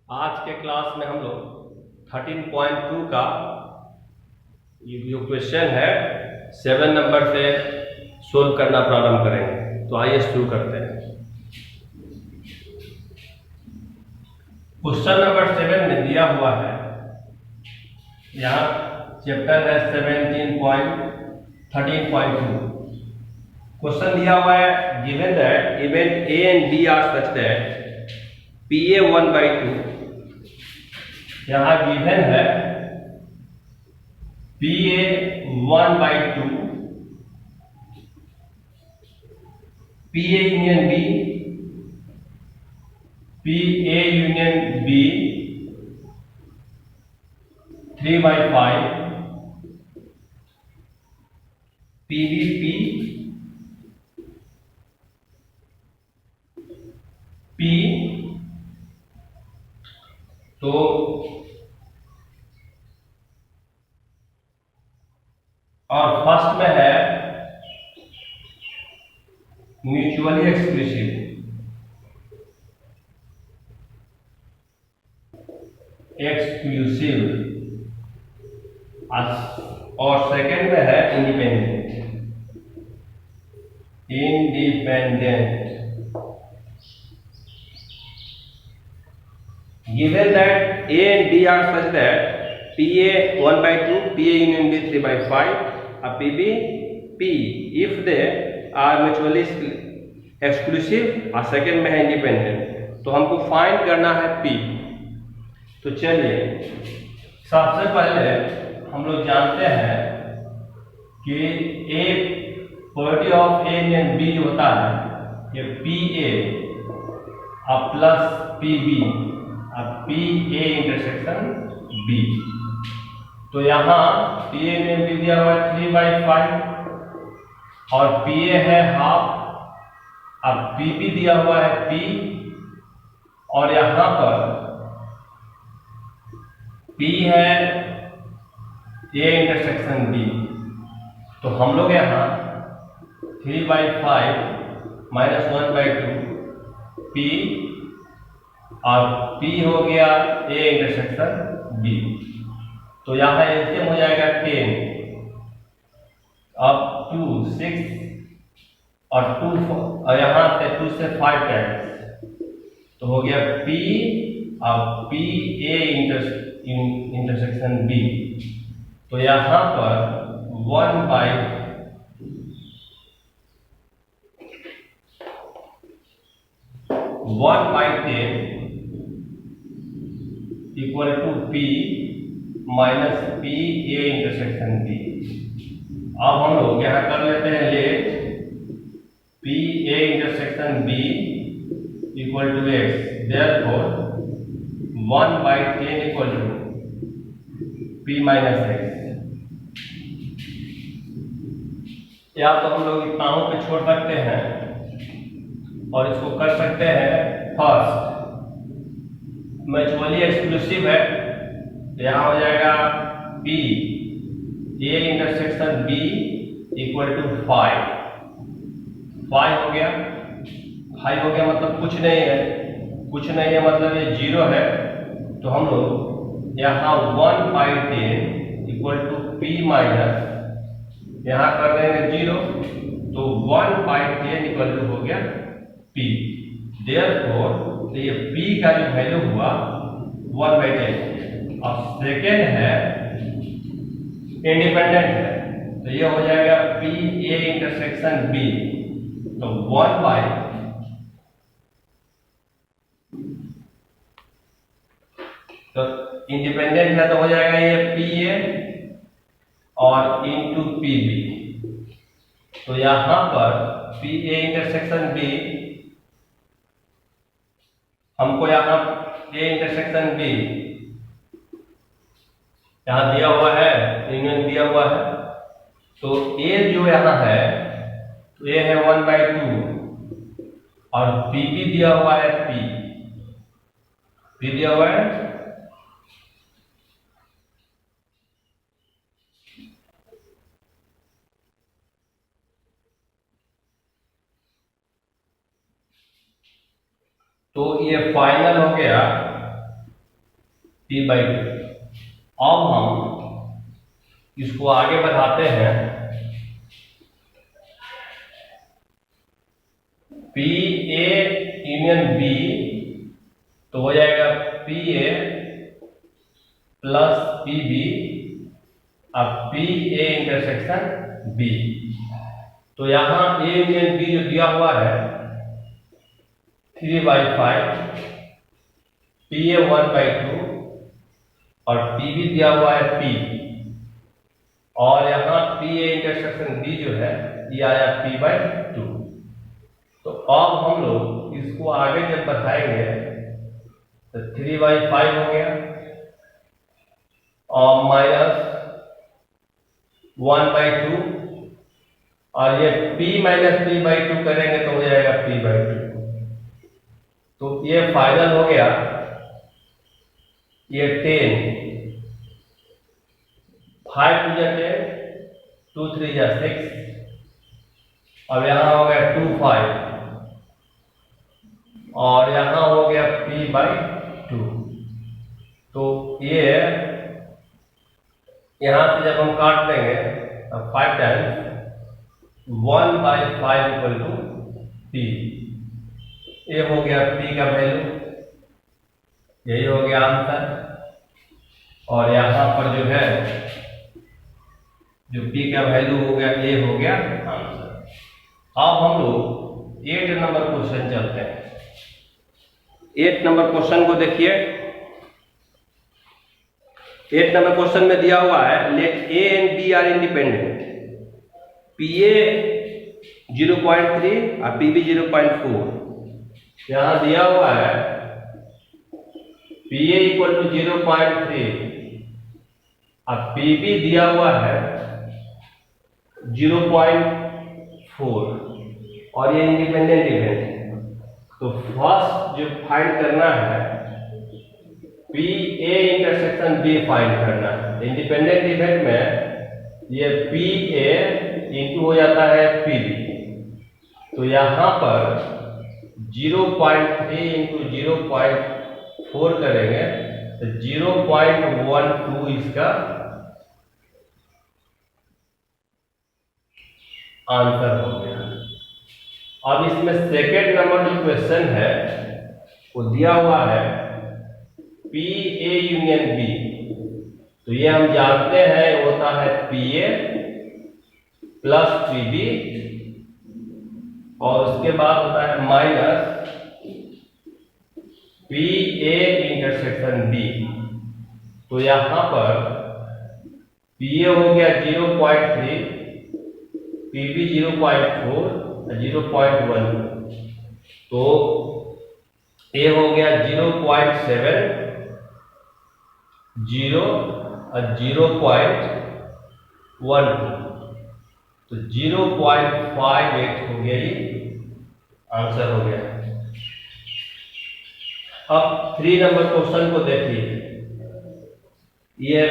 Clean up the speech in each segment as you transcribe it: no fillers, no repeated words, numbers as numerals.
आज के क्लास में हम लोग 13.2 का जो क्वेश्चन है 7 नंबर से सोल्व करना प्रारंभ करेंगे। तो आइए शुरू करते हैं। क्वेश्चन नंबर 7 में दिया हुआ है, यहाँ चैप्टर है 13.2। क्वेश्चन दिया हुआ है, given that event A and B are such that PA 1/2, यहाँ गिवन है PA 1/2, PA union B, PA union B 3/5, PB P तो और फर्स्ट में है म्यूचुअली एक्सक्लूसिव, और सेकंड में है independent. Given that A and B are such that PA 1/2, PA union B 3/5, PB P if they are mutually exclusive और second में है इंडिपेंडेंट। तो हमको फाइंड करना है P। तो चलिए सबसे पहले हम लोग जानते हैं कि A property of A union B जो होता है ये PA plus PB PA intersection B। तो यहाँ PA में भी दिया हुआ है 3/5 और PA है हाफ, अब PB दिया हुआ है P और यहाँ पर P है A इंटरसेक्शन B। तो हम लोग यहाँ 3/5 माइनस 1/2 P और P हो गया A इंटरसेक्शन B। तो यहाँ एलसीएम हो जाएगा 10, अब 2 6 और 2 और यहाँ से 2 से 5 टाइम्स, तो हो गया P और P A इंटरसेक्शन B। तो यहाँ पर 1/10 equal to P minus P A intersection B। अब हम लोग यहाँ कर लेते हैं let P A intersection B equal to x, therefore 1/10 equal to P minus x। या तो हम लोग इतना पे छोड़ सकते हैं और इसको कर सकते हैं फर्स्ट म्यूचुअली एक्सक्लूसिव है, यहाँ हो जाएगा P A intersection B equal to 5 हो गया। 5 हो गया मतलब कुछ नहीं है मतलब ये 0 है। तो हम लोग यहाँ 1/10 इक्वल टू P माइनस यहाँ कर देंगे 0, तो 1/10 इक्वल टू हो गया P। देयरफॉर तो ये P का जो वैल्यू हुआ 1/10। अब सेकेंड है इंडिपेंडेंट है, तो ये हो जाएगा P A इंटरसेक्शन B। तो 1/, तो इंडिपेंडेंट है तो हो जाएगा ये PA और इंटू PB। तो यहां पर PA इंटरसेक्शन B हमको यहाँ A इंटरसेक्शन B यहाँ दिया हुआ है, यूनियन दिया हुआ है। तो A जो यहाँ है तो A है 1/2 और PB दिया हुआ है P दिया हुआ है तो ये फाइनल हो गया p/2। अब हम इसको आगे बढ़ाते हैं। पी ए यूनियन बी तो हो जाएगा P A plus P B, अब पी ए इंटरसेक्शन बी। तो यहाँ ए यूनियन बी जो दिया हुआ है 3/5, पी ए 1/2 और पी बी दिया हुआ है पी, और यहाँ पी ए इंटरसेक्शन बी जो है ये आया p/2। तो अब हम लोग इसको आगे जब बढ़ाएंगे तो 3/5 हो गया और माइनस 1/2, और ये p माइनस p/2 करेंगे तो हो जाएगा p/2। तो ये फाइनल हो गया, ये 10, 5 2 जा 10, 2 3 जा 6, अब यहाँ हो गया 2 5 और यहाँ हो गया p/2। तो ये यहाँ से जब हम काट देंगे तब 5 टाइम्स 1/5 इक्वल टू p। ये हो गया p का वैल्यू, यही हो गया आंसर। और यहाँ पर जो है जो p का वैल्यू हो गया ये हो गया आंसर। अब हम लोग 8 नंबर क्वेश्चन चलते हैं। 8 नंबर क्वेश्चन को देखिए। 8 नंबर क्वेश्चन में दिया हुआ है let A and B are independent, P A 0.3 और पी बी 0.4। यहाँ दिया हुआ है पी ए इक्वल टू 0.3 और पी बी दिया हुआ है 0.4 और ये इंडिपेंडेंट इवेंट है। तो फर्स्ट जो फाइंड करना है P A intersection B find करना है। इंडिपेंडेंट इवेंट में ये पी ए इंटू हो जाता है पी बी, तो यहाँ पर 0.3 इंटू 0.4 करेंगे तो 0.12 इसका आंसर हो गया। अब इसमें सेकेंड नंबर जो क्वेश्चन है वो दिया हुआ है पी ए यूनियन बी, तो ये हम जानते हैं होता है P A plus P B और उसके बाद होता है minus P A intersection B. तो यहाँ पर पी ए हो गया 0.3, पी बी 0.4, 0.1, तो ए हो गया 0.7, 0 और 0.12, तो 0.58 हो गया, ये आंसर हो गया। अब 3 नंबर क्वेश्चन को देखिए। ये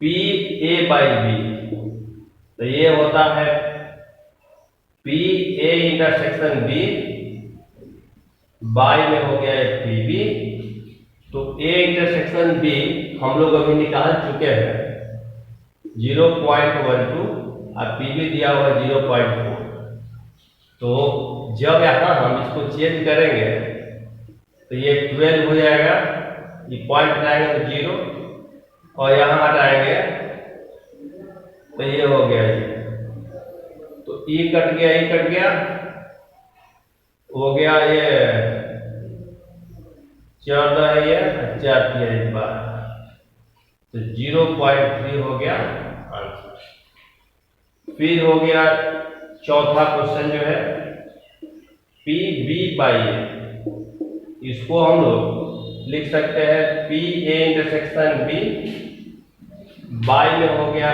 पी ए बाई बी, तो ये होता है P A intersection B, by में हो गया है पी बी। तो ए इंटरसेक्शन बी हम लोग अभी निकाल चुके हैं 0.12 और पी बी दिया हुआ 0.4। तो जब यहाँ हम इसको चेंज करेंगे तो ये 12 हो जाएगा, ये पॉइंट लाएंगे तो 0 और यहाँ हटाएंगे तो ये हो गया ये, तो ई कट गया, ई कट गया, हो गया ये 14 है, ये 4 किया इस बार, तो 0.3 हो गया आंसर। फिर हो गया चौथा क्वेश्चन जो है पी बी बाई ए, इसको हम लोग लिख सकते हैं P A intersection B, by में हो गया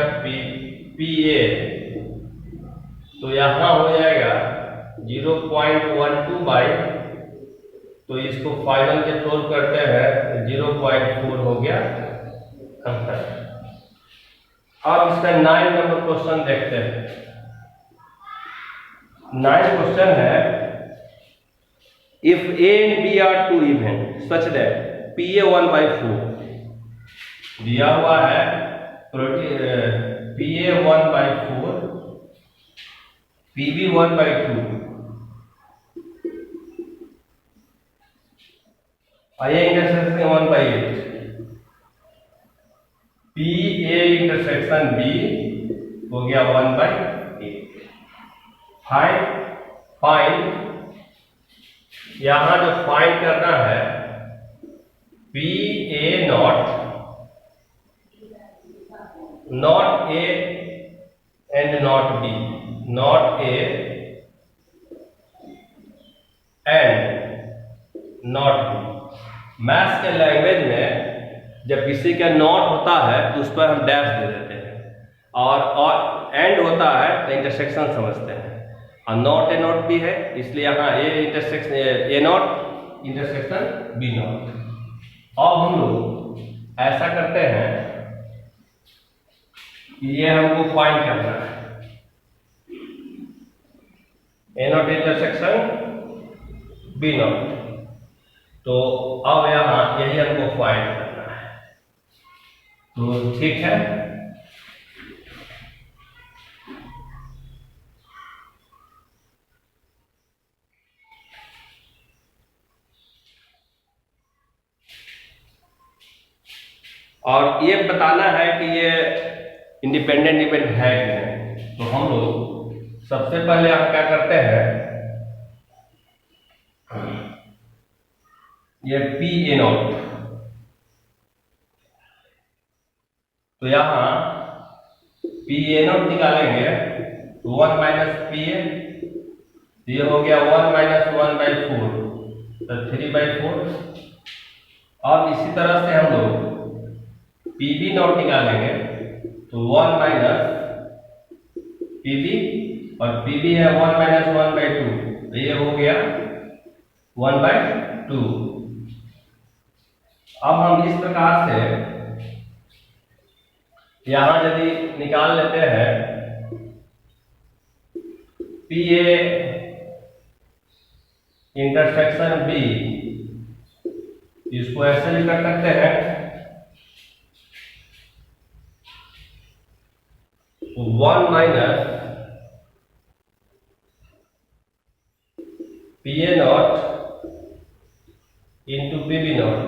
पी ए, तो यहाँ हो जाएगा 0.12 बाई, तो इसको फाइनल के सोल्व करते हैं 0.4 हो गया आंसर। अब इसका 9 नंबर क्वेश्चन देखते हैं। 9 क्वेश्चन है if A and B are two even such that PA 1/4 दिया हुआ है PA 1/4 PB 1/2 IA intersection 1/8 PA intersection B हो गया 1/8 फाइंड यहां जो फाइंड करना है PA not A and not B not A and not B। Maths के लैंग्वेज में जब किसी का नॉट होता है तो उस पर हम डैश दे देते हैं और एंड होता है तो इंटरसेक्शन समझते हैं और नॉट ए नॉट बी है इसलिए यहाँ A intersection A not intersection B not. अब हम लोग ऐसा करते हैं कि ये हमको फाइंड करना है ए नॉट इंटरसेक्शन बी नॉट। तो अब यहाँ यही हमको फाइंड करना है तो ठीक है। और ये बताना है कि ये इंडिपेंडेंट इवेंट है कि नहीं। तो हम लोग सबसे पहले हम क्या करते हैं ये PA नॉट तो यहाँ PA नॉट निकालेंगे 1 माइनस PA ये हो गया 1 माइनस 1/4 तो 3/4। अब इसी तरह से हम लोग PB नॉट निकालेंगे तो 1 माइनस PB और PB है 1 माइनस 1/2 तो ये हो गया 1/2। अब हम इस प्रकार से यहां यदि निकाल लेते हैं PA इंटरसेक्शन B इसको ऐसे भी कर सकते हैं 1 minus PA not into PB not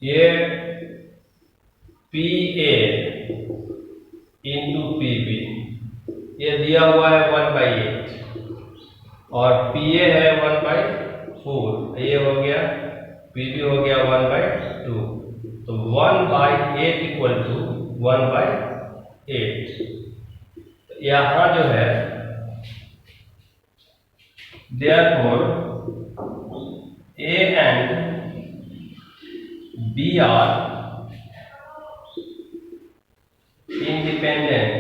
ये PA इंटू PB ये दिया हुआ है 1/8 और PA है 1/4 ये हो गया PB हो गया 1/2 तो 1/8 इक्वल टू 1/8। यहाँ जो है therefore A and B are independent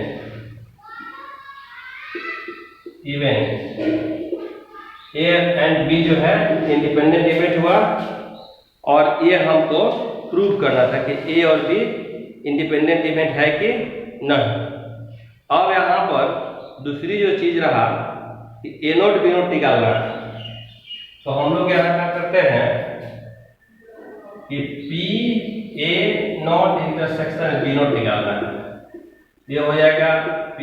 events। A and B जो है इंडिपेंडेंट इवेंट हुआ और ये हमको प्रूव करना था कि A और B इंडिपेंडेंट इवेंट है कि नहीं। अब यहाँ पर दूसरी जो चीज रहा कि A नोट B नोट निकालना है तो हम लोग यहाँ क्या करते हैं कि PA not intersection B not निकालना है। ये हो जाएगा P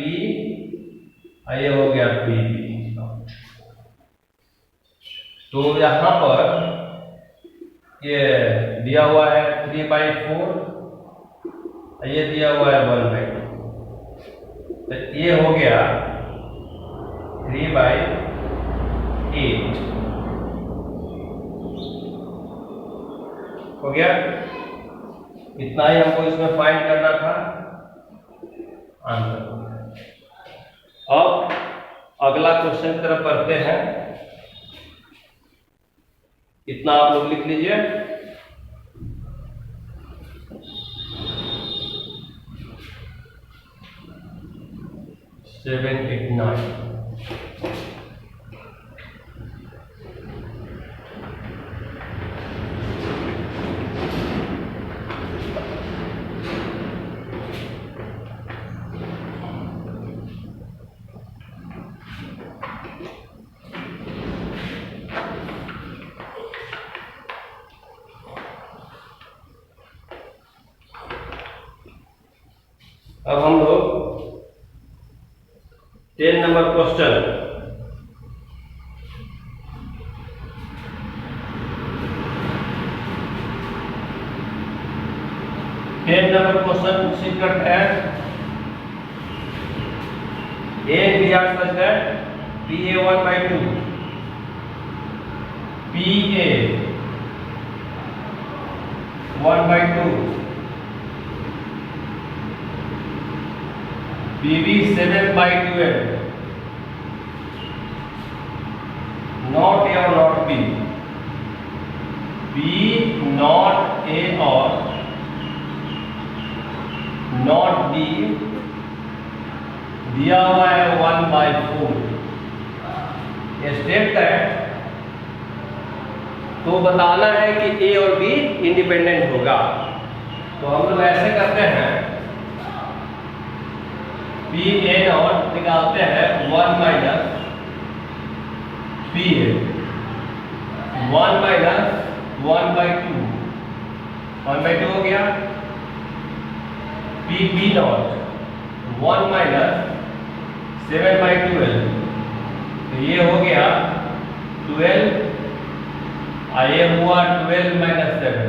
और ये हो गया PB। तो यहाँ पर ये दिया हुआ है 3/4 ये दिया हुआ है 1/2 तो ये हो गया 3/8। हो गया इतना ही हमको इसमें फाइंड करना था आंसर। अब अगला क्वेश्चन की तरफ बढ़ते हैं। इतना आप लोग लिख लीजिए 7, 8, 9। अब हम लोग 10 नंबर क्वेश्चन, सी करते हैं। A B are such that P A 1/2, P A 1/2, PB 7/12, not A और not B, B not A और not B दिया हुआ है 1/4। स्टेट दैट, तो बताना है कि A और B इंडिपेंडेंट होगा। तो हम लोग ऐसे करते हैं, पी ए नॉट निकालते हैं 1 माइनस पी ए, 1 माइनस 1/2, 1/2 हो गया। पी बी नॉट 1 माइनस 7/12, तो ये हो गया 12, ये हुआ 12 माइनस 7,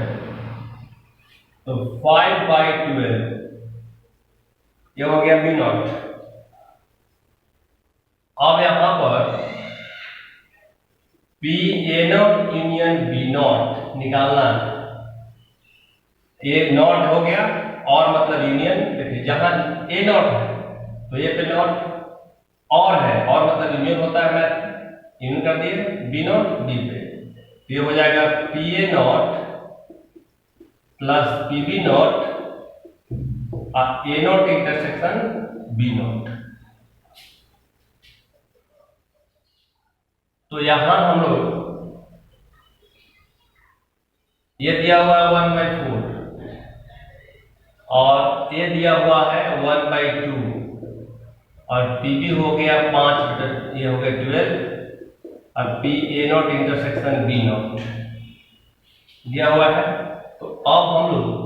तो 5/12, ये हो गया बी नॉट। अब यहां पर P A not union B not निकालना है। ए नॉट हो गया और मतलब यूनियन, देखिए जहां ए नॉट है तो ये पे नॉट और है, और मतलब यूनियन होता है, मैं यूनियन कर दिए बी नॉट बी पे, तो ये हो जाएगा P A not plus P B not A not intersection B not. तो यहां हम लोग ये दिया हुआ है 1/4 और ये दिया हुआ है 1/2 और पीबी हो गया 5, ये हो गया 12 और P A not intersection B not दिया हुआ है। तो अब हम लोग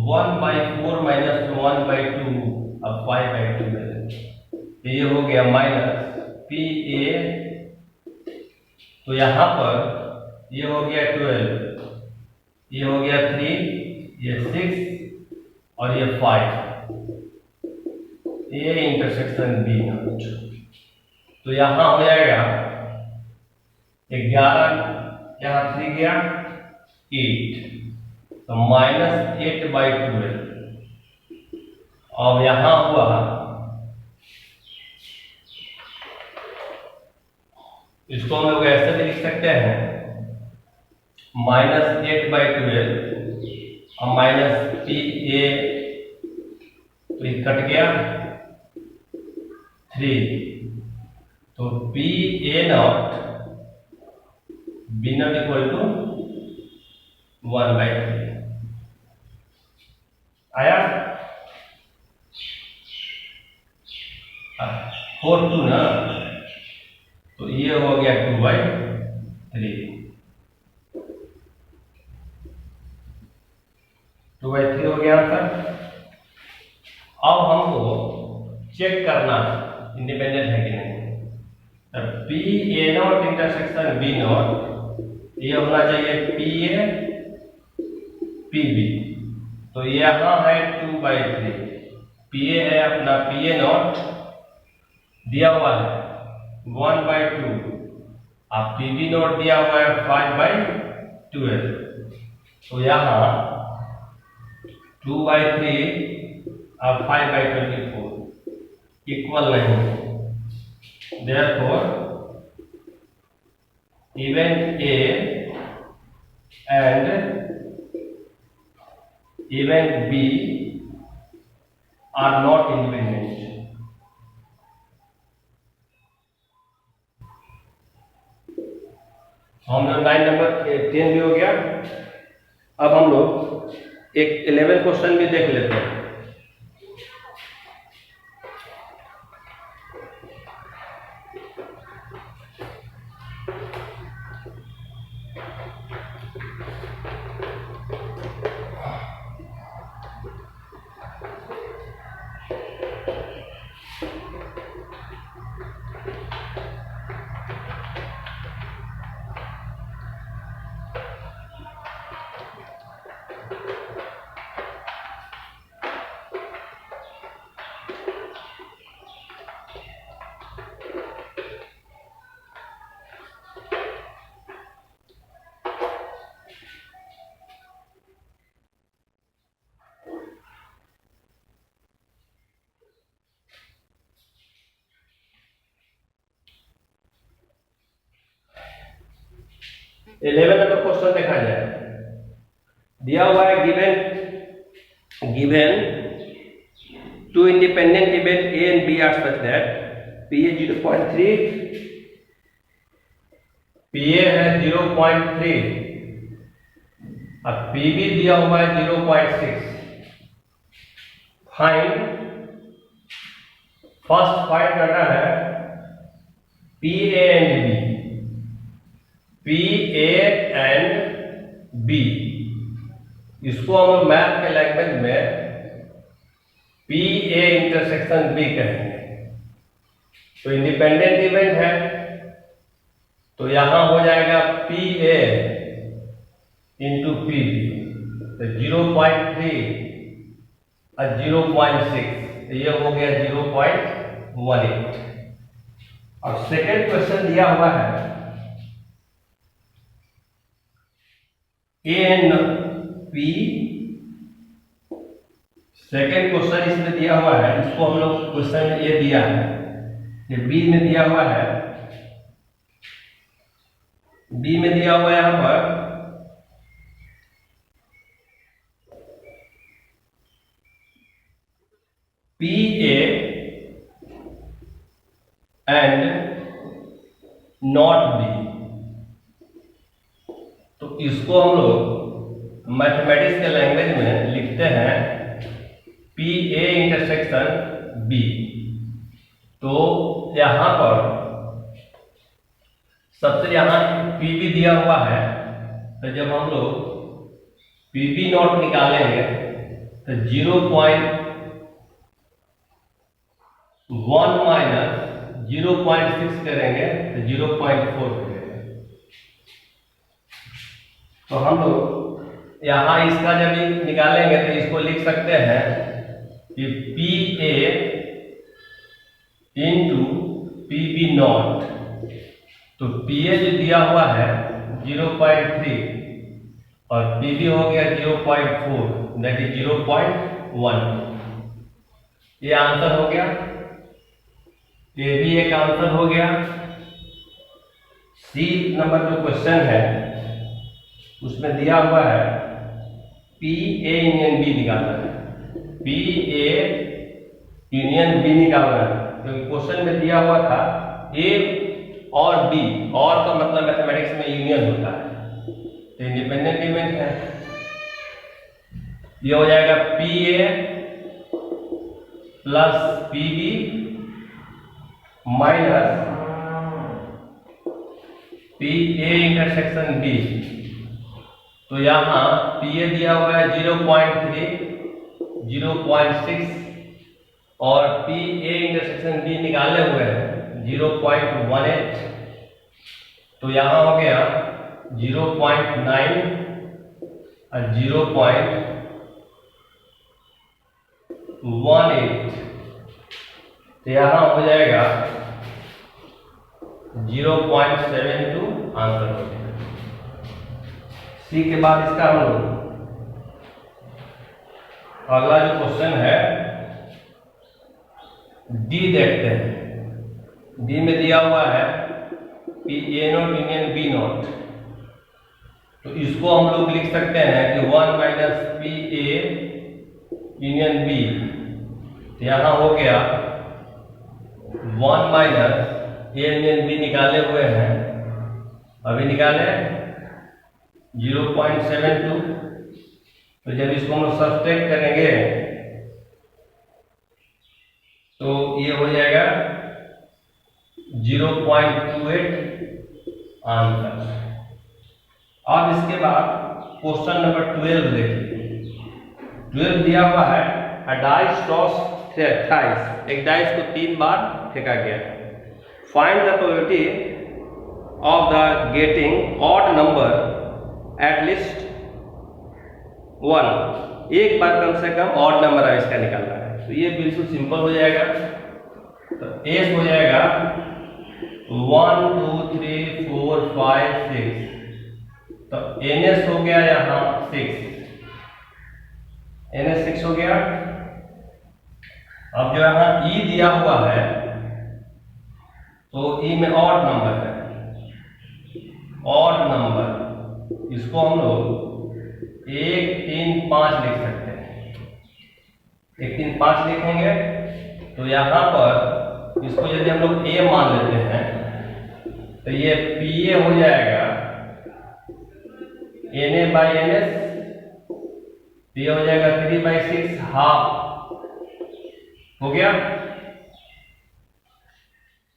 1/4 माइनस 1/2 अब 5/12, तो ये हो गया माइनस पी ए, तो यहां पर ये हो गया 12, ये हो गया 3, ये 6 और ये 5, ये इंटरसेक्शन बी नॉट, तो यहां हो जाएगा 11, यहां 3 गया 8, तो माइनस 8/12। अब यहां हुआ इसको हम लोग ऐसे भी लिख सकते हैं, माइनस 8/12 और माइनस पी ए, तो ये कट गया 3, तो P A not B not equal to 1/3 आया। 4 2 ना, तो ये हो गया 2/3, 2/3 हो गया आंसर। अब हमको चेक करना इंडिपेंडेंट है कि नहीं। P A not intersection B not, ये होना चाहिए पी ए पी बी, तो यहां है 2/3, पी ए है अपना पी ए नॉट दिया हुआ है 1/2 और पी बी नॉट दिया हुआ है 5/12, तो यहां 2/3 और 5/24 इक्वल नहीं, therefore even A and even B are not independent, हम लोग 9 नंबर 10 भी हो गया। अब हम लोग एक 11 क्वेश्चन भी देख लेते हैं। इलेवन नंबर क्वेश्चन देखा जाए। दिया हुआ है given to independent event A and B are such that P A 0.3, P A है 0.3 और पी बी दिया हुआ है 0.6। फर्स्ट फाइंड करना है P A and B, P A and B. इसको हम लोग मैथ के लैंग्वेज में पी ए इंटरसेक्शन बी कहेंगे। तो इंडिपेंडेंट इवेंट है तो यहां हो जाएगा P A into P B, तो 0.3 और 0.6, तो ये हो गया 0.18। अब सेकेंड क्वेश्चन दिया हुआ है A and P. Second question इसमें दिया हुआ है, इसको हम लोग क्वेश्चन में ये दिया है, ये बी में दिया हुआ है। बी में दिया हुआ है यहां पर P A and not be. तो इसको हम लोग मैथमेटिक्स के लैंग्वेज में लिखते हैं पी ए इंटरसेक्शन बी। तो यहां पर सबसे यहां पी बी दिया हुआ है, तो जब हम लोग पी बी नॉट निकालेंगे तो 0.1 माइनस 0.6 करेंगे तो 0.4 करेंगे। तो हम लोग यहां इसका जब निकालेंगे तो इसको लिख सकते हैं कि P A into P B not. तो पी ए जो दिया हुआ है 0.3 और पी बी हो गया 0.4, दैट इज 0.1। ये आंसर हो गया, ये भी एक आंसर हो गया। सी नंबर जो क्वेश्चन है उसमें दिया हुआ है पी ए यूनियन बी निकालना है, पी ए यूनियन बी निकालना है। क्योंकि क्वेश्चन में दिया हुआ था ए और बी, और का मतलब मैथमेटिक्स में यूनियन होता है, तो इंडिपेंडेंट इवेंट है। ये हो जाएगा P A plus P B minus P A intersection B. तो यहां पी ए दिया हुआ है 0.3, 0.6 और पी ए इंटरसेक्शन बी निकाले हुए हैं 0.18। तो यहां हो गया 0.9 और 0.18। तो यहां हो जाएगा 0.72 आंसर हो गया। सी के बाद इसका हम लोग अगला जो क्वेश्चन है डी देखते हैं। डी में दिया हुआ है P A not union B not. तो इसको हम लोग लिख सकते हैं कि 1 minus P A union B. तो यहां हो गया 1 माइनस ए यूनियन बी निकाले हुए हैं अभी निकाले 0.72, तो जब इसको हम लोग सब्ट्रैक्ट करेंगे तो ये हो जाएगा 0.28 आंसर। अब इसके बाद क्वेश्चन नंबर 12 देखिए। 12 दिया हुआ है a dice toss thrice, एक डाइस को 3 बार फेंका गया। Find the probability of the getting odd number at least 1, एक बार कम से कम ऑड नंबर है इसका निकालना है। तो ये बिल्कुल सिंपल हो जाएगा। तो एस हो जाएगा 1 2 3 4 5 6, तो एनएस हो गया यहाँ 6, एनएस 6 हो गया। अब जो यहाँ ई दिया हुआ है तो ई में ऑड नंबर है, ऑड नंबर इसको हम लोग 1 3 5 लिख सकते हैं। 1 3 5 लिखेंगे तो यहाँ पर इसको यदि हम लोग ए मान लेते हैं तो ये पी ए हो जाएगा N A by N S, ये हो जाएगा 3/6 हाफ हो गया।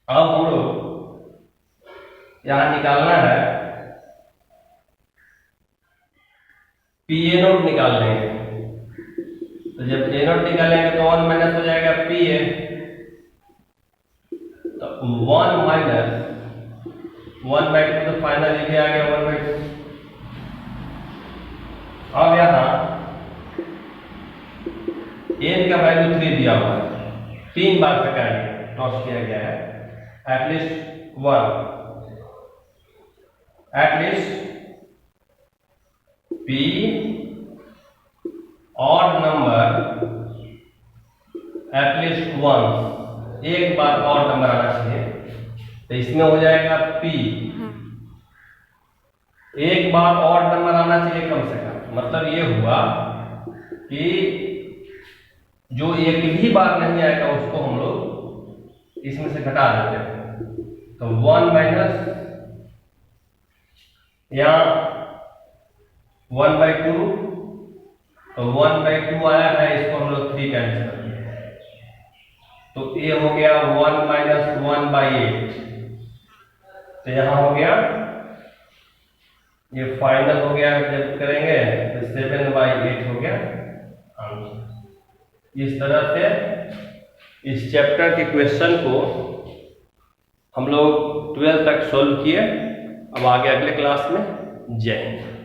अब हम लोग यहां निकालना है पी ए नोट निकाल लेंगे। तो जब ए नोट निकालेंगे तो 1 माइनस हो जाएगा पी ए, तो 1 माइनस 1/2, तो फाइनल ये आ गया 1/2। अब यहां एन का वैल्यू 3 दिया हुआ है, 3 बार फेंका गया, टॉस किया गया है। At least 1, at least P odd number at least 1, एक बार ऑड नंबर आना चाहिए। तो इसमें हो जाएगा पी, एक बार ऑड नंबर आना चाहिए कम से कम। मतलब ये हुआ कि जो एक भी बार नहीं आएगा उसको हम लोग इसमें से घटा देते हैं। तो 1 माइनस यहाँ 1/2, तो 1/2 आया है, इसको हम लोग 3 टाइम्स कर दिए, तो ये हो गया 1 माइनस 1/8। तो यहाँ हो गया, ये फाइनल हो गया। जब करेंगे तो 7/8 हो गया आंसर। इस तरह से इस चैप्टर के क्वेश्चन को हम लोग 12 तक सॉल्व किए। अब आगे अगले क्लास में जय हिंद।